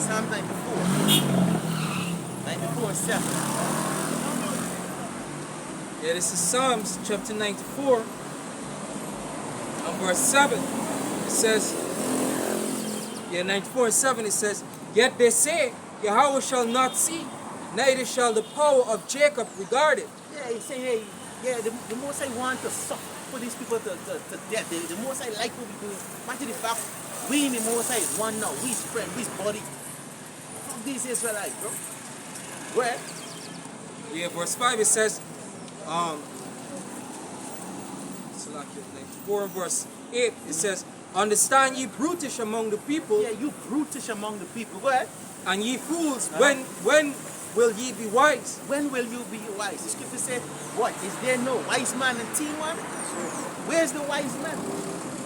Psalm 94. 94:7. Yeah, this is Psalms chapter 94 and verse 7. It says, 94:7, it says, "Yet they say, Yahweh shall not see, neither shall the power of Jacob regard it." Yeah, he's saying, hey, yeah, the most I want to suffer for these people to death. The most I like what we do. Imagine the fact we in the most I one now. We spread, we body. Fuck these Israelites, bro. Where? Yeah, verse 5 it says, Salakia 94 and verse 8, it says, "Understand ye brutish among the people, Yeah, you brutish among the people. Go ahead. and ye fools, when will ye be wise?" When will you be wise? The scripture said, what? Is there no wise man in T1? Where's the wise man?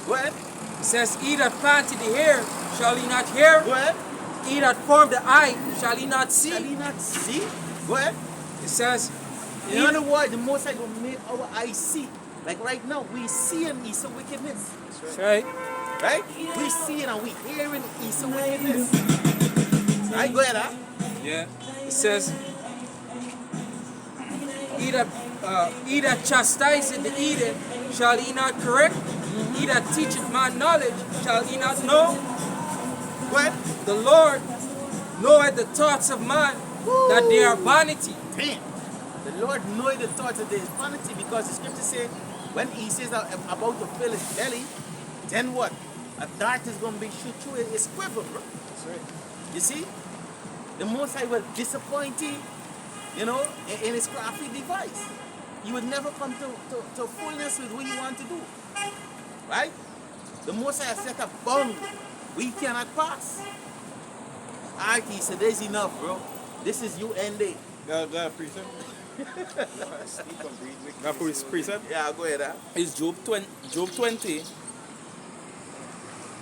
Go ahead. It says, "He that planted the hair, shall he not hear? Go ahead. He that formed the eye, shall he not see?" Shall he not see? Go ahead. It says, In other words, the Most High will make our eyes see. Like right now, we see an Esau wickedness. That's right. Right? We see it and we hearing Esau wickedness. Right? Go ahead, huh? Yeah. It says, he that chastiseth the Eden, shall he not correct? He that teacheth man knowledge, shall he not know? Go ahead. The Lord knoweth the thoughts of man, that they are vanity. Damn. The Lord knows the thoughts of his vanity, because the scripture says when he says that about to fill his belly, then what? A dart is going to be shoot through his quiver, bro. That's right. You see? The Most High will disappoint you, you know, in his crafty device. You would never come to fullness with what you want to do. Right? The Most High has set a bound we cannot pass. Alright, he said, there's enough, bro. This is you end day. Got a precept? Got a precept? Yeah, go ahead, huh? It's Job 20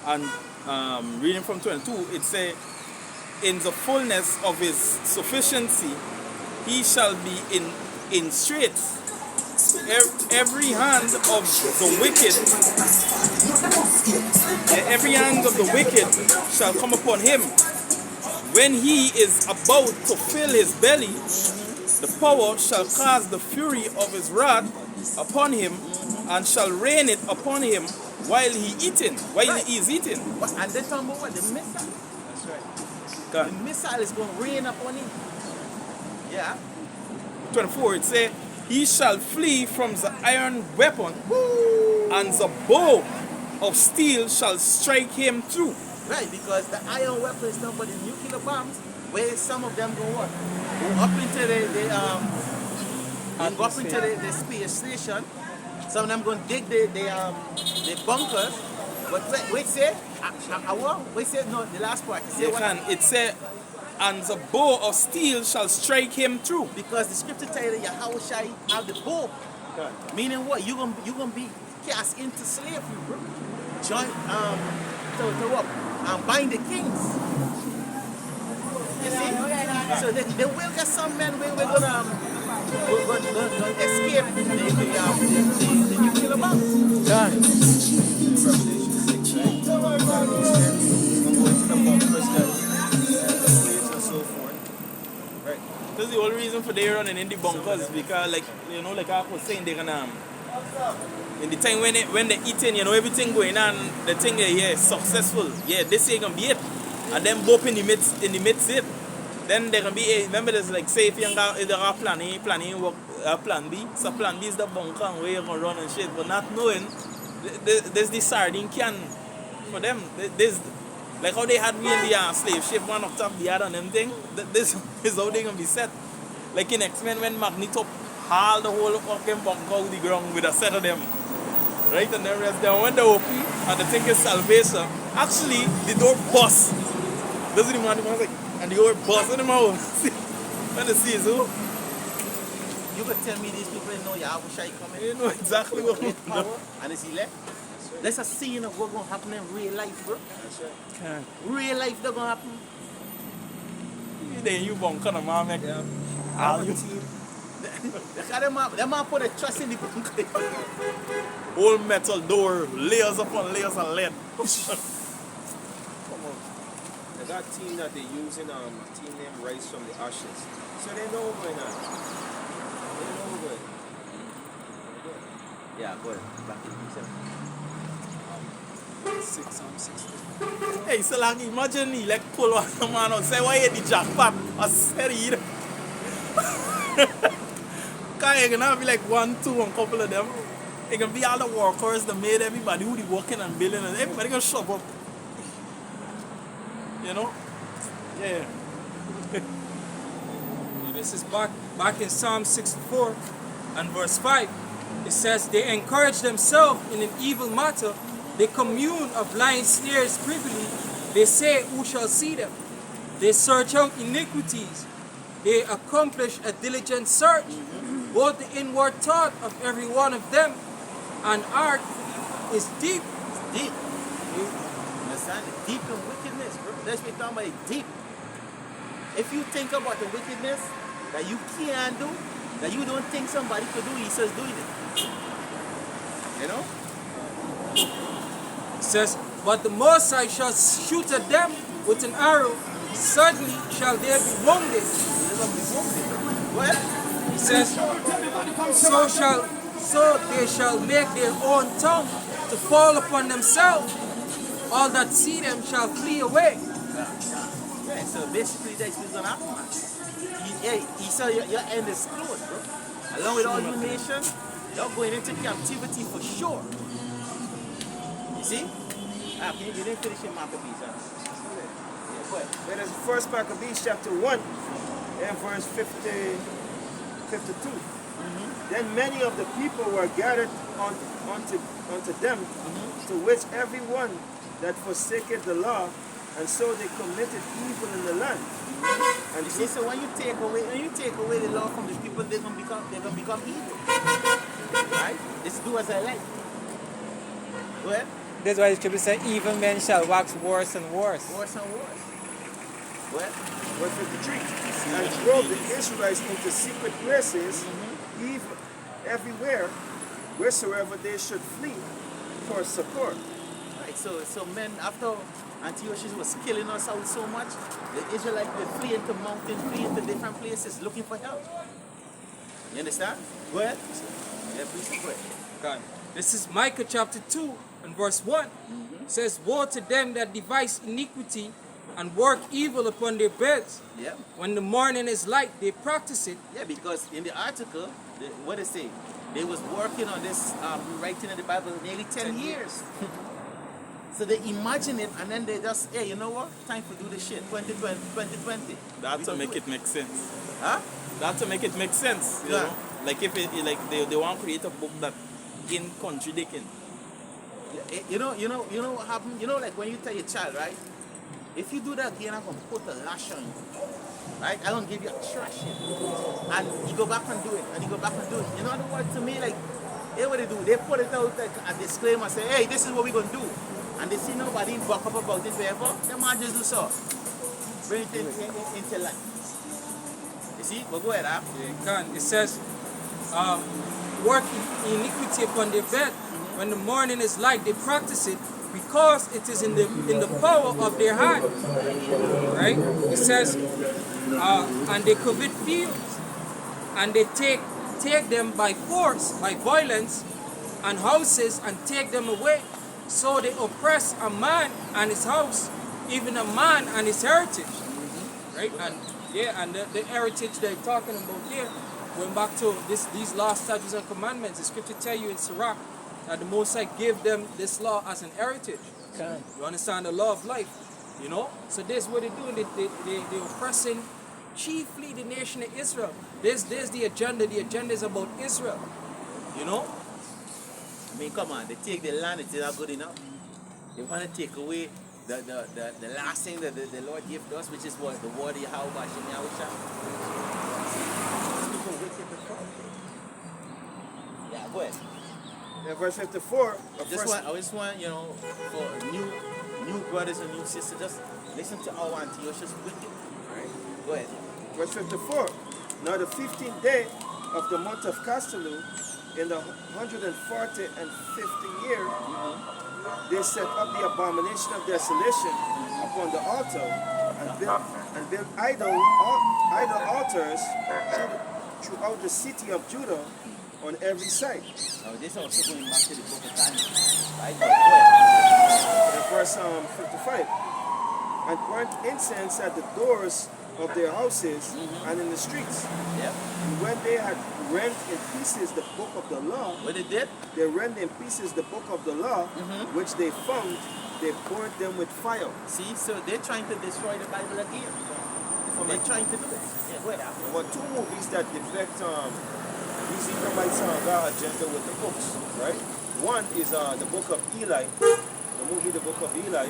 and reading from 22, it says, "In the fullness of his sufficiency, he shall be in straits. Every hand of the wicked, every hand of the wicked shall come upon him. When he is about to fill his belly, the power shall cast the fury of his wrath upon him, and shall rain it upon him while he is eating." And they talking about what? The missile. That's right. The missile is going to rain upon him. Yeah. 24, it says, "He shall flee from the iron weapon, and the bow of steel shall strike him through." Right, because the iron weapon is not but the nuclear bombs, where some of them go what? Go up into the space station. Some of them going to dig the bunkers. But wait, say, wait, say, no, the last part. Say what? It says, "And the bow of steel shall strike him through." Because the scripture tell you that Yahweh shall have the bow. Meaning what? You're gonna be cast into slavery, bro. Join to what? Bind the kings. You see? So they will get some men we're gonna escape the nuclear bombs. That's the whole reason for they running in the bunkers, because like I was saying, they're gonna in the time when they're eating, everything going on, the thing is successful. Yeah, this ain't gonna be it. And then both in the midst it. Then they're gonna be remember there's like say if you got a plan work plan B. So plan B is the bunker where you're gonna run and shit, but not knowing there's the sardine can for them. There's like how they had me in the slave ship one up top the other and them thing. This is how they gonna be set. Like in X-Men when Magneto hauled the whole fucking bunker out the ground with a set of them. Right, and then rest down when they open and the thing is salvation. Actually the door bust. Doesn't even matter, like, and the door bust in the mouth. When they see so You could tell me these people know Yahweh Shai coming. you know exactly what With power and it's elect. That's a scene of what's gonna happen in real life, bro. can. Real life that's gonna happen. Then you bunker the man make all you Them man put a trust in the bunker. whole metal door, layers upon layers of lead. Come on. got team that they're using a team named Rise from the Ashes. So they know what's going on. They know what's going on. Yeah, go ahead. Back in yourself. 6. Hey, so like imagine he like pull one man out, say why you the jackpot? I said it. Cause you gonna be like 1, 2, and couple of them. It can be all the workers, the maid, everybody who the working and building, and everybody gonna shove up. You know? Yeah. This is back in Psalm 64 and verse 5. It says, they encourage themselves in an evil matter. They commune of lying snares privily. They say, who shall see them? They search out iniquities. They accomplish a diligent search. Both the inward thought of every one of them and art is deep. Deep. You understand? Deep in wickedness, bro. Let's be talking about it deep. If you think about the wickedness that you can't do, that you don't think somebody could do, he says doing it. You know? It says, but the Most High shall shoot at them with an arrow. Suddenly shall they be wounded. What? He says, so they shall make their own tongue to fall upon themselves. All that see them shall flee away. Yeah, so basically that's what's gonna happen, man. He said your end is closed, bro. Along with all you nations, you're going into captivity for sure. You see? You didn't finish your Maccabees, huh? Yeah, go ahead. That is First Maccabees chapter 1 and verse 52. Then many of the people were gathered unto them, to which every one that forsaketh the law, and so they committed evil in the land. And You see, so when you take away the law from the people, they're gonna become evil. Right? Just do as I like. Go ahead. That's why the scripture says, evil men shall wax worse and worse. Worse and worse. Go ahead. verse 53, and drove the Israelites into secret places, even everywhere, wheresoever they should flee for succor. Right, so men, after Antiochus was killing us out so much, the Israelites would flee into mountains, flee into different places looking for help. You understand? Go ahead. Yeah, please go ahead. God. This is Micah chapter 2 and verse 1. It says, woe to them that devise iniquity and work evil upon their beds. Yeah. When the morning is light, they practice it. Yeah, because in the article, what they say, they was working on this writing in the Bible nearly 10 years. So they imagine it and then they just, hey, you know what? Time to do this shit. 2020. That to make it make sense. Huh? That to make it make sense. You Yeah. know? Like if it like they want to create a book that in contradicting. You know what happened? You know, like when you tell your child, right? If you do that again, I'm gonna put a lash on you. Right? I don't give you a trash hit. And you go back and do it, and you go back and do it. You know what the word to me, like, hey, what they do? They put it out like a disclaimer, say, hey, this is what we're gonna do. And they see nobody buck up about it forever, they might just do so. Bring it into life. You see? But go ahead, huh? It says, work iniquity upon their bed. When the morning is light, they practice it because it is in the power of their hand. Right? It says, and they covet fields, and they take them by force, by violence, and houses, and take them away. So they oppress a man and his house, even a man and his heritage. Right? And yeah, and the heritage they're talking about there, going back to these law, statutes, and commandments, the scripture tell you in Sirach that the Most High gave them this law as an heritage. Okay. You understand the law of life, you know? So this is what they're doing. They're oppressing chiefly the nation of Israel. There's the agenda. The agenda is about Israel, you know? I mean, come on, they take the land, it's not good enough. They want to take away the last thing that the Lord gave to us, which is what? The word of Yahweh, Hashem Yahusha. Yeah, go ahead. In verse 54, I just want, you know, for new brothers and new sisters, just listen to our Antiochus wicked. Alright? Go ahead. verse 54, now the 15th day of the month of Castellu, in the 140th year they set up the abomination of desolation upon the altar and built idol altars throughout the city of Judah on every side. Now this is also going back to the book of Daniel. Right? Go ahead. In verse 55. And burnt incense at the doors of their houses and in the streets. Yep. And when they had rent in pieces the book of the law, What they did? they rent in pieces the book of the law, which they found, they burnt them with fire. See, so they're trying to destroy the Bible again. They're trying to do it. Yeah, go ahead. There were two movies that depict these Edomites their agenda with the books, right? One is the book of Eli, the movie The Book of Eli,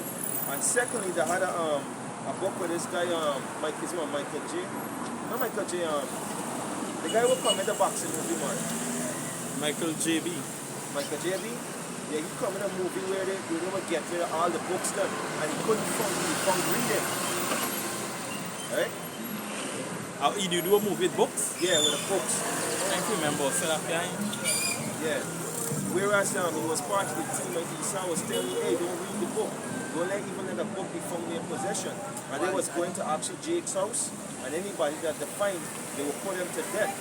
and secondly they had a book with this guy, Michael J. Not Michael J. The guy who come in the boxing movie, man. Michael J.B. Michael J.B. Yeah, he come in a movie where they would get rid of all the books done, and he couldn't find reading. Right? You do a movie with books? Yeah, with the books. I can't remember. Say that behind. Yeah. Whereas he was part of the team, like Esau was telling me, hey, don't read the book. Don't even let the book be from their possession. And they was going to actually Jake's house, and anybody that they find, they will put them to death.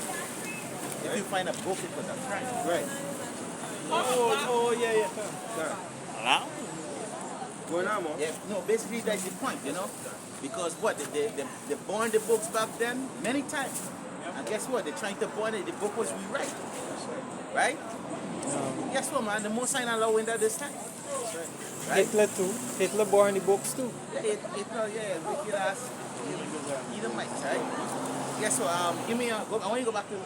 If you find a book, it was a crime. Right. Oh, yeah. Hello? Going on, man? Yeah, no, basically that's the point, you know? Because what, they burned the books back then many times. And guess what? They're trying to burn it. The book was rewrite. Right? Guess what, man? The Most High not allowing that this time. Right? Hitler too. Hitler burned the books too. Yeah, wicked ass. Edomites, right? Guess what? Give me I want you to go back to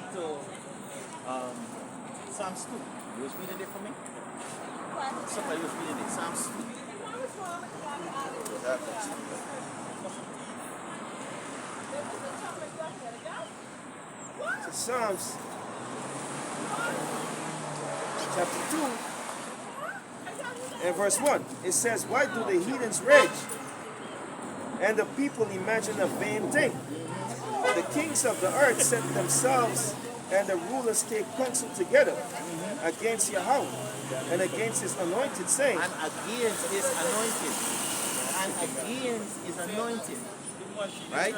Psalms 2. You was reading it for me? Somebody was reading it. Psalms 2. So Psalms chapter 2 and verse 1. It says, why do the heathens rage and the people imagine a vain thing? The kings of the earth set themselves and the rulers take counsel together against Yahweh and against his anointed, saying, And against his anointed. And against his anointed. Right?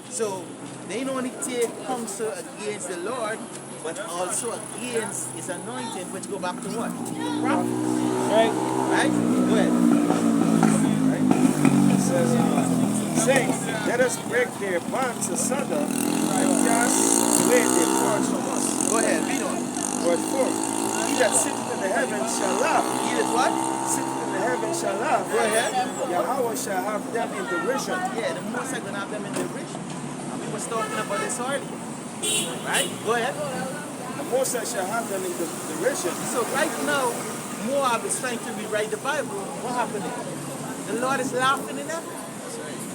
So they not only take counsel against the Lord, but also against his anointed, which go back to what? The prophet. Right? Right? Go ahead. It says, saying, let us break their bonds asunder and cast away their cords from us. Go ahead, read on. Verse 4. He that sitteth in the heavens shall laugh. He that what? Sitteth in the heavens shall laugh. Go ahead. Yahweh shall have them in derision. Yeah, the Most High gonna have them in derision. And we was talking about this earlier. Right? Go ahead. The Most High shall have them in derision. So right now, Moab is trying to rewrite the Bible. What happened there? The Lord is laughing in heaven.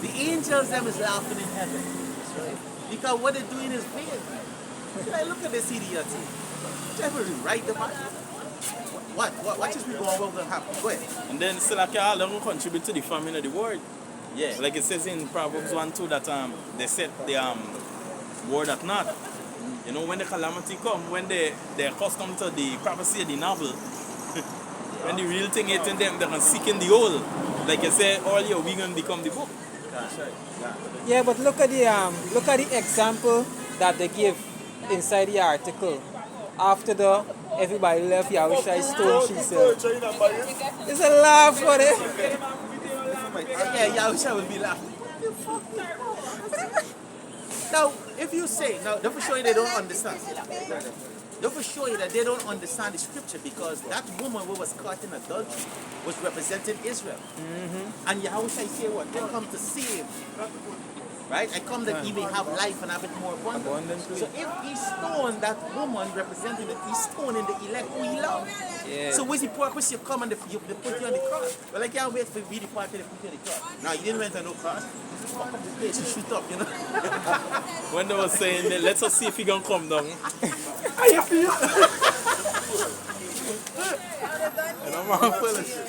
The angels them is laughing in heaven. Because what they're doing is vain. Like, look at this idiocy. Did you ever rewrite the Bible? What? Watch this we go on what will happen. Go ahead. And then still like all of them contribute to the famine of the world. Yeah. Like it says in Proverbs 1:2 that they set the word at naught. You know, when the calamity come, when they're accustomed to the prophecy of the novel, when the real thing is in them, they're seeking the old. Like you say earlier, we're gonna become the book. That's right. Yeah, but look at the example that they give inside the article. After everybody left, Yahushua stone, she said. It's a laugh for it. Yeah, Yahusha will be laughing. Now, if you say, now, don't for show you they don't understand. Don't for show you that they don't understand the scripture because that woman who was caught in adultery was representing Israel. And Yahushua say what? They come to save. Right? I come that he may have life and have it more abundantly. So if he stoned that woman representing it, he's stoning the elect who he loves. Yeah. So where's the purpose you come and they put you on the cross? Well, I can't wait for you to be the part they put you on the cross. Now, you didn't went on no cross. You just walk up the place, you shoot up, you know? When they were saying that, let's see if he gonna come down. How you feel? And I'm all full of shit.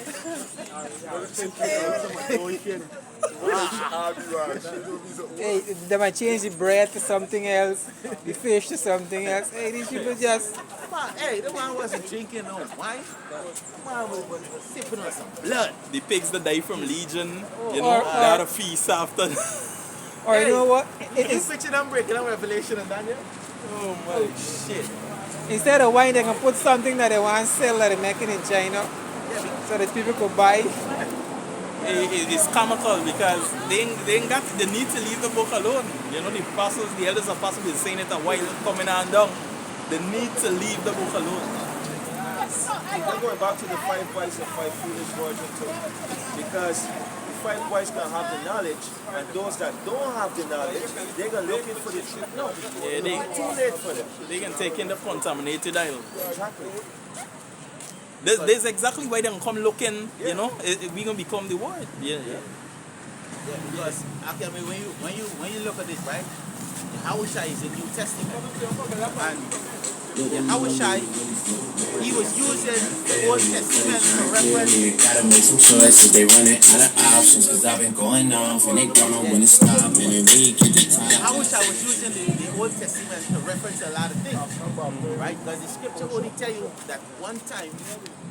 Hey, they might change the bread to something else, the fish to something else. Hey, these people just The man wasn't drinking no wine. The man was sipping on some blood. The pigs that die from Legion, you Or- know, they had a feast after. Or you know what? You It's, picture them breaking down Revelation and Daniel? Oh my shit. instead of wine, they can put something that they want to sell that they're making in China, so that people could buy. It's comical because they ain't got the need to leave the book alone. You know, the apostles, the elders apostles been saying it a while coming on down. The need to leave the book alone. We're going back to the 5 wise and 5 foolish virgins too. Because the 5 wise can have the knowledge, and those that don't have the knowledge, they're going to look for the truth. No, Yeah, it's too late for them. they can take in the contaminated oil. Exactly. This exactly why they come looking, you know, we gonna become the word. Yeah. Yeah, because okay, I mean, when you look at this, right? Yahushua is the New Testament, and Yahushua, he was using the Old Testament for reference. Gotta make some choices, they running out of options. Cause I've been going off and they don't know when to stop. And they really get the time. Yahushua was using the Old Testament to reference a lot of things, right? Because the scripture only tell you that one time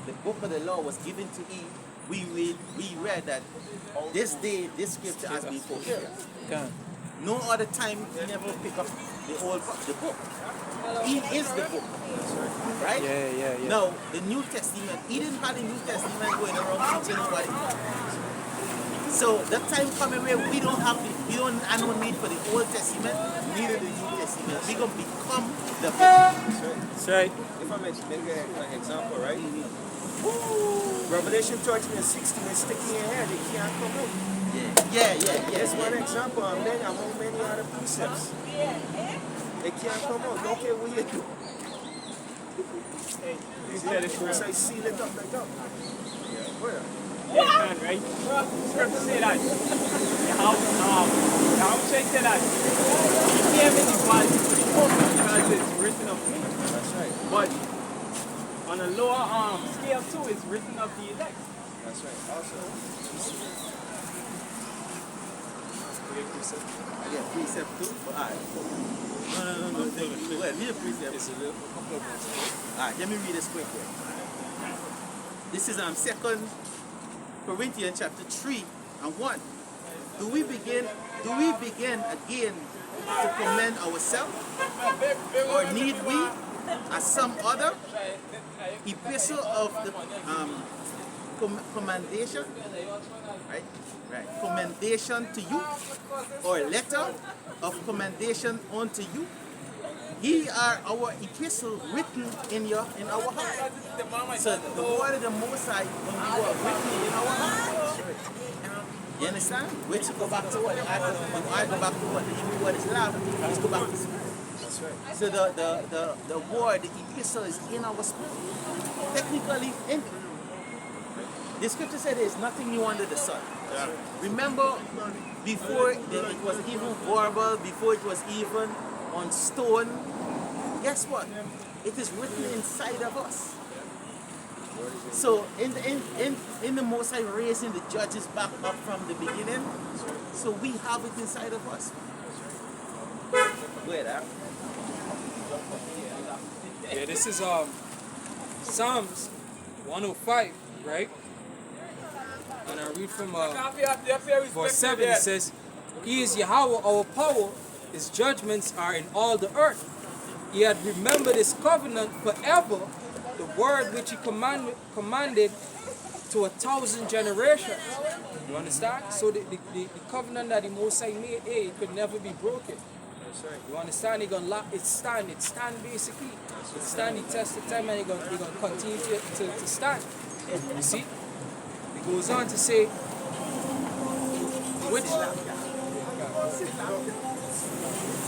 the book of the law was given to Eve. We read that this day this scripture has been fulfilled. No other time you never pick up the book. He is the book. Right? Yeah. Now, the New Testament, he didn't have the New Testament going around teaching anybody. So that time coming where we don't have no need for the Old Testament, neither the New Testament. We gonna become the book. That's right. If I make an example, right? Revelation 13 and 16 is sticking in your hair, they can't come out. Yeah. That's one example among many other precepts. They can't come out, don't care what you do. So I seal it up like that. Where? Right? Scripture say that. Yahushua said that. He gave me the quality to the book because it's written of me. That's right. But on a lower scale too, it's written of the elect. That's right. Also, Yeah, precept too. Alright. No. Well, read a precept. Alright, let me read this quick here. This is 2 Corinthians chapter 3 and 1. Do we begin again to commend ourselves? Or need we, as some other epistle of the commendation, right? Commendation to you, or letter of commendation unto you? Ye are our epistle written in our heart. So the word of the Most High, when we were written in our heart. You understand? Which go back to what? I go back to what the Hebrew word is love. Let's go back to spirit. that's right. So the word, the epistle is in our spirit. Technically, the scripture said there is nothing new under the sun. Remember, before it was even verbal, before it was even on stone, guess what? It is written inside of us. So in the Most High raising the judges back up from the beginning, so we have it inside of us. Wait, Yeah, this is Psalms 105, right? And I read from verse 7, it says, He is Yahweh, our power, His judgments are in all the earth. He had remembered His covenant forever, the word which He commanded to 1,000 generations. You understand? So the covenant that the Most High made, it could never be broken. That's right. You understand? It stand basically. It stand the test of time, and it gonna continue to stand. You see? It goes on to say, which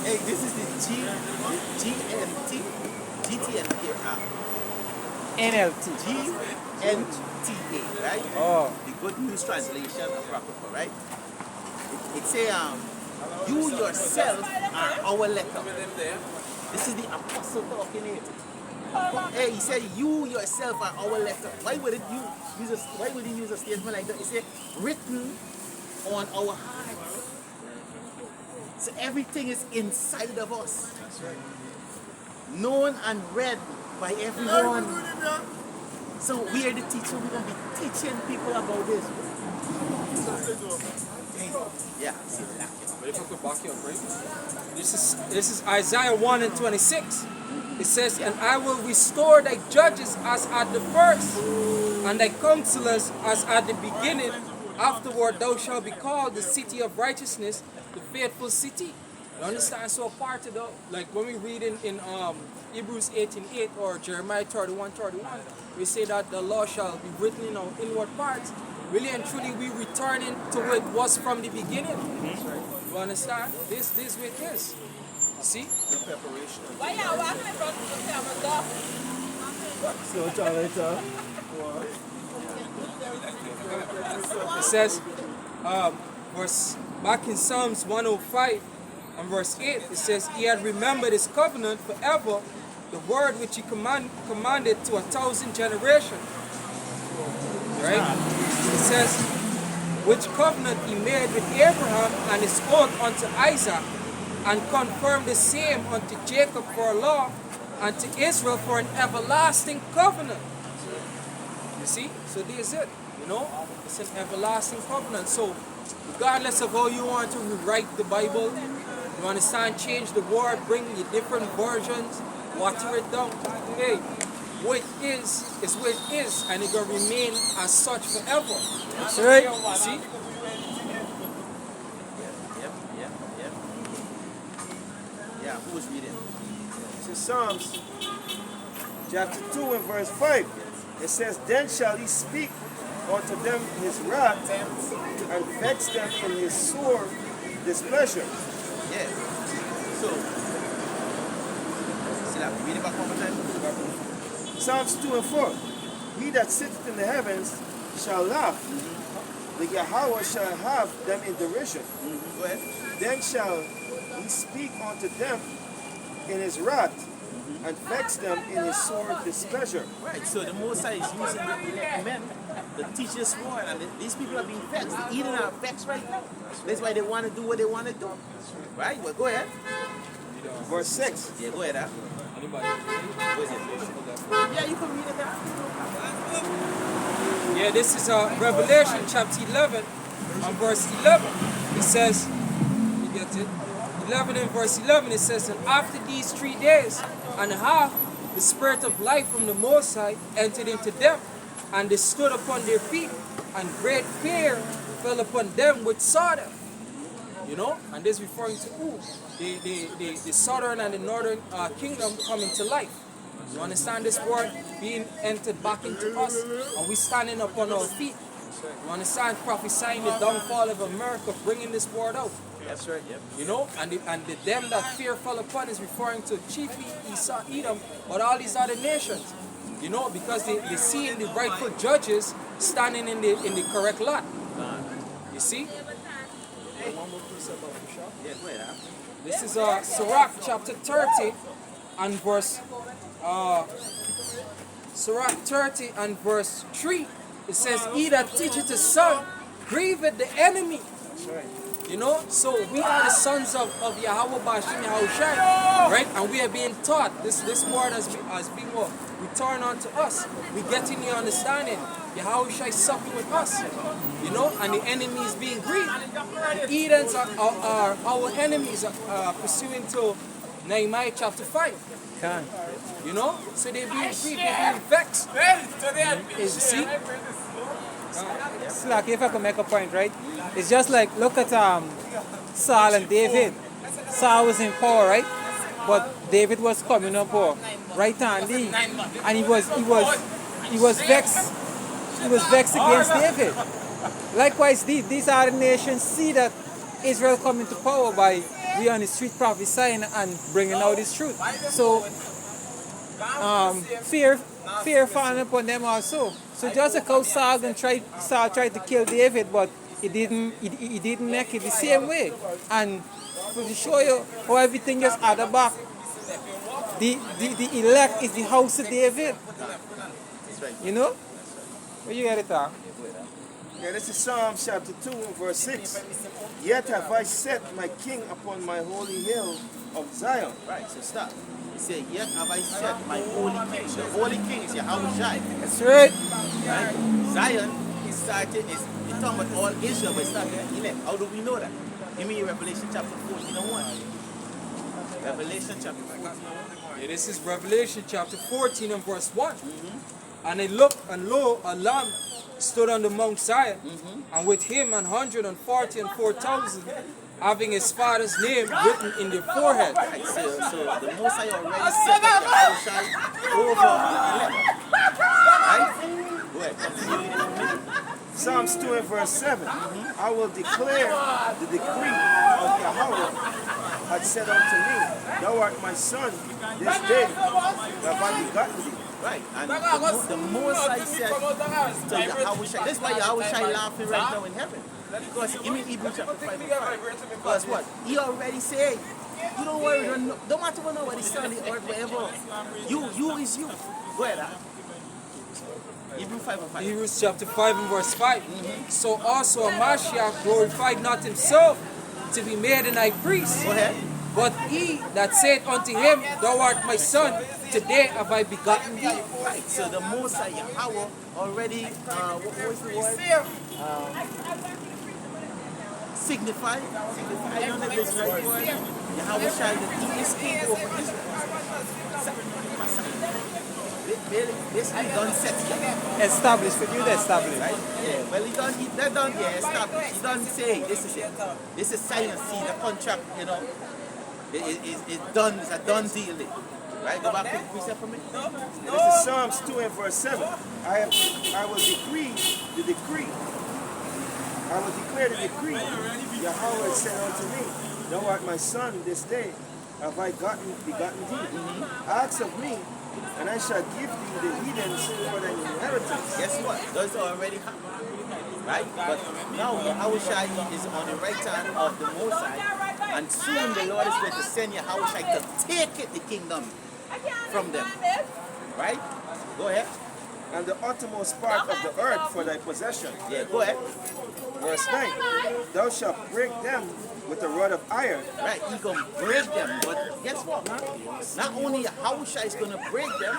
hey, this is the GNTA, right? Oh. The Good News Translation of Apocrypha, right? It say, you yourself are our letter. This is the apostle talking here. Hey, he said, you yourself are our letter. Why would he use a statement like that? He said, written on our hearts. So everything is inside of us. Known and read by everyone. So we are the teacher. We're gonna be teaching people about this. Yeah, see that. If I could back you up, right? This is Isaiah 1 and 26. It says, and I will restore thy judges as at the first, and thy counselors as at the beginning. Afterward thou shalt be called the city of righteousness, the faithful city. You understand? So part of the, like when we read in Hebrews 18:8 or Jeremiah 31:31, we say that the law shall be written in our inward parts. Really and truly we returning to what it was from the beginning. You understand? This way it is. You see? The preparation. Why you walking in front of the camera? So, Charlie, It says, back in Psalms 105 and verse 8, it says, he had remembered his covenant forever, the word which he commanded to 1,000 generations. Right? It says, which covenant he made with Abraham and his oath unto Isaac, and confirmed the same unto Jacob for a law, and to Israel for an everlasting covenant. You see? So there's it. You know? It's an everlasting covenant. So regardless of how you want to rewrite the Bible, you understand, change the word, bring your different versions, water it down. Hey, what it is what it is, and it's gonna remain as such forever. That's right. You see? Yep. Yeah, who was reading? This is Psalms chapter 2 and verse 5. It says, then shall he speak unto them his wrath, and vex them in his sore displeasure. Yeah. So, see that? Read it back one more time. Psalms 2 and 4. He that sitteth in the heavens shall laugh. The Yahweh shall have them in derision. Go ahead. Then shall he speak unto them in his wrath, and vex them in his sore displeasure. Right, so the Most High is using the men, the teachers word, and these people are being vexed. The Eden are vexed right now. That's why they want to do what they want to do. Right? Well, go ahead. Verse 6. Yeah, go ahead. Anybody? Go ahead. Yeah, you can read it out. Yeah, this is Revelation chapter 11 and verse 11. It says, you get it? 11 and verse 11, it says, and after these 3 days and a half, the spirit of life from the Most High entered into them, and they stood upon their feet, and great fear fell upon them which saw them. You know, and this is referring to who? The southern and the northern kingdom coming to life. You understand this word being entered back into us, and we standing up on our feet. You understand, prophesying the downfall of America, bringing this word out. That's right, yep. You know, and the them that fear fell upon is referring to chiefly Esau, Edom, but all these other nations. You know, because they see in the rightful judges standing in the correct lot. You see? Yeah, go ahead. This is Sirach chapter 30 and verse Sirach 30 and verse 3. It says, he that teacheth his son grieveth the enemy. You know, so we are the sons of Yahweh Bashim Yahushai, right? And we are being taught. This word has been returned unto us. We getting the understanding. Yahushai suffering with us, you know, and the enemy is being grieved. The Edens are our enemies, pursuing to Nehemiah chapter 5. Can. You know, so they're being grieved, they're being vexed. You see? Slack, if I could make a point, right? It's just like, look at Saul and David. Saul was in power, right? But David was coming up right handly, and he was vexed. He was vexed against David. Likewise, these other nations see that Israel coming to power by we on the street prophesying and bringing out this truth. So fear falling upon them also. So just like how Saul tried to kill David, but he didn't make it the same way. And to show you how everything just added back, the elect is the house of David. You know? Where you get it at? Yeah, this is Psalm chapter 2 verse 6. Yet have I set my king upon my holy hill of Zion. Right, so stop. said, yet have I set my holy king. The holy king is Yahweh Shai. That's right. Right? Zion is started, it's talking about all Israel, but it started at 11. How do we know that? Give me Revelation chapter 14 and 1. Revelation chapter 14 and 1. Yeah, this is Revelation chapter 14 and verse 1. And I looked, and lo, a lamb stood on the Mount Zion, and with him 144,000, having his father's name written in their forehead. Right, so the Most High already set up Yahweh Shai over the elect. Right? Go ahead, continue reading for me. Psalms 2 and verse 7. I will declare the decree of Yahweh had said unto me, Thou art my son, this day have I begotten thee. Right, and the Most High said to Yahweh Shai, that's why Yahweh Shai laughing right now in heaven. Because give me Hebrews chapter 5 and 5. Because what? He already said, you don't worry, don't matter what nobody son or whatever. You is you. Go ahead, Hebrews 5 and 5. Hebrews chapter 5 and verse 5. So also a Mashiach glorified not himself to be made an high priest, Go ahead. but he that said unto him, Thou art my son, today have I begotten thee. Right, so the Most High Yahweh already, what was the word? Signified. I don't know if it's the right word. Yahweh Shai, that he is king over Israel. Basically done set here. Established. For you to establish. Right? Yeah, well he done established. He done say this is it. This is silence, see the contract, you know. It's done, it's a done deal. Right? Go back to the precept for me. This is Psalms 2 and verse 7. I will decree the decree. I will declare the decree. Yahweh said unto me, Thou art my son, this day have I begotten thee. Ask of me, and I shall give thee the heathens for thine inheritance. Guess what? Those already happened. Right? But now Yahweh Shai is on the right hand of the Most High. And soon the Lord is going to send Yahweh Shai to take it, the kingdom from them. Right? Go ahead. And the uttermost part of the earth for thy possession. Yeah, go ahead. Verse 9. Thou shalt break them with a rod of iron. Right, he's going to break them. But guess what? Not only Yahweh Shai is going to break them,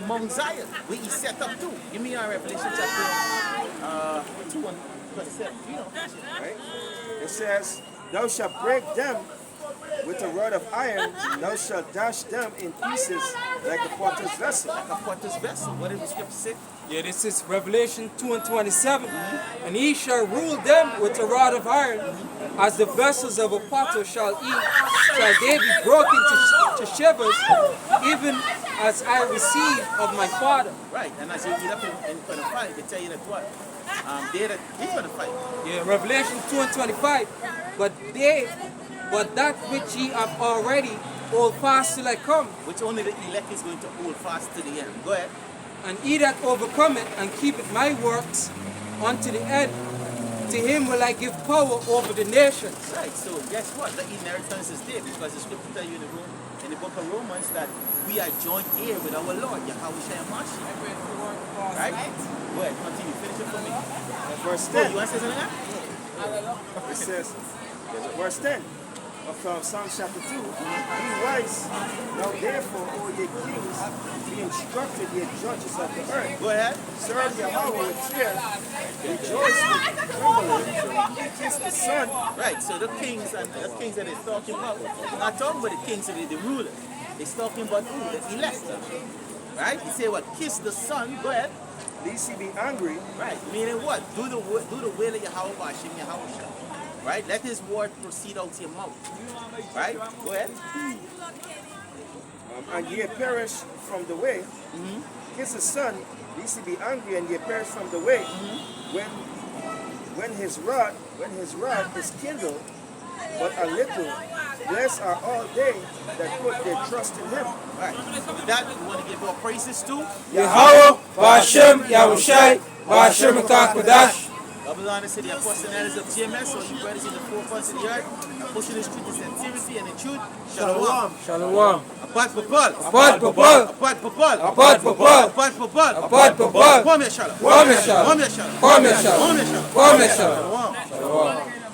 Mount Zion, where he set up too. Give me our Revelation chapter 2 and 27. You know, Right? It says, Thou shalt break them with a rod of iron, thou shalt dash them in pieces like a potter's vessel. like a potter's vessel. What did the scripture say? Yeah, this is Revelation 2 and 27. And he shall rule them with a rod of iron, as the vessels of a potter shall eat, shall they be broken to shivers, even as I received of my Father. Right, and as you read up in 25, they tell you that what? They're going to fight. Yeah, Revelation 2 and 25. But that which ye have already hold fast till I come. Which only the elect is going to hold fast to the end. Go ahead. And he that overcometh and keepeth my works unto the end, to him will I give power over the nations. Right, so guess what? The inheritance is there because the scripture tell you in the book of Romans that we are joint heir with our Lord, Yahweh Shai Mashiach. Right? Go ahead, continue. Finish it for me. Verse Oh, 10. you want to say something now? It says, verse 10 of Psalm chapter 2, Be wise, now therefore, O ye kings, be instructed, ye judges of the earth. Go ahead. Serve Yahweh with fear, rejoice with trembling, kiss the Son. Right, so the kings and the kings that he's talking about, not talking about the kings and the rulers. He's talking about who? The elect. Right? He say what? Kiss the Son. Go ahead. Lest he be angry. Right, meaning what? Do the will of Yahweh Hashem Yahweh Shai. Right? Let his word proceed out your mouth. Right? Go ahead. And ye perish from the way. Kiss the Son, lest he be angry, and ye perish from the way. When his rod is kindled, but a little, blessed are all they that put their trust in him. Right. With that, we want to give our praises to Yahweh, Vashem, Yahushai, Vashem Kakwadash. Babylon City, Apostle and Elders of GMS, all you brothers in the four parts of the earth, are pushing the street in sincerity and in truth. Shalom. Shalom. Apart Papal. Apart Papal. Apart Papal. Apart Papal. Apart Papal. Apart Papal. Kwame Shalom. Kwame Shalom. Kwame Shalom. Kwame Shalom. Kwame Shalom. Kwame Shalom. Shalom.